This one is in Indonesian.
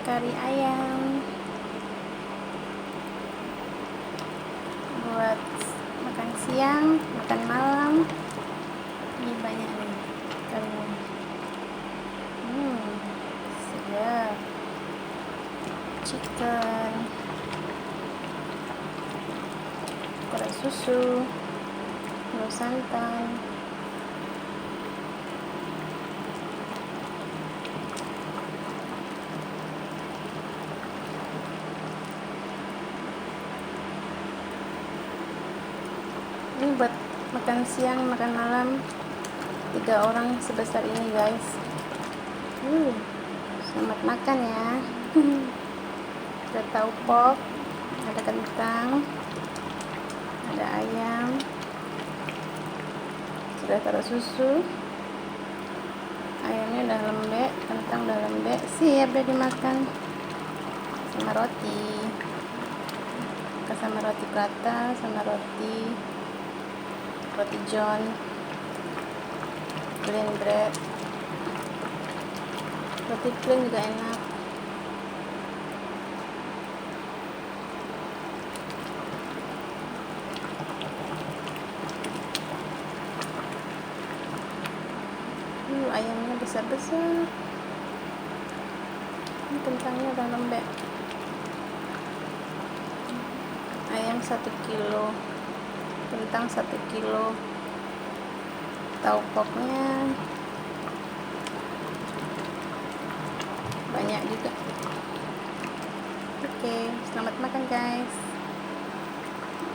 kari ayam buat makan siang, makan malam. Ini banyak nih karinya. Sedap. Chicken, gulai susu, gulai santan. Ini buat makan siang, makan malam 3 orang sebesar ini, guys. Selamat makan ya. Ada tahu pok, ada kentang, ada ayam, sudah taruh susu, ayamnya udah lembek, kentang udah lembek, siap udah dimakan sama roti. Sama roti prata, sama roti john, plain bread. Roti plain juga enak. Ayamnya besar-besar. Ini kentangnya udah lembek. Ayam 1 kilo, kentang 1 kilo, tahu poknya banyak juga. Oke, selamat makan guys.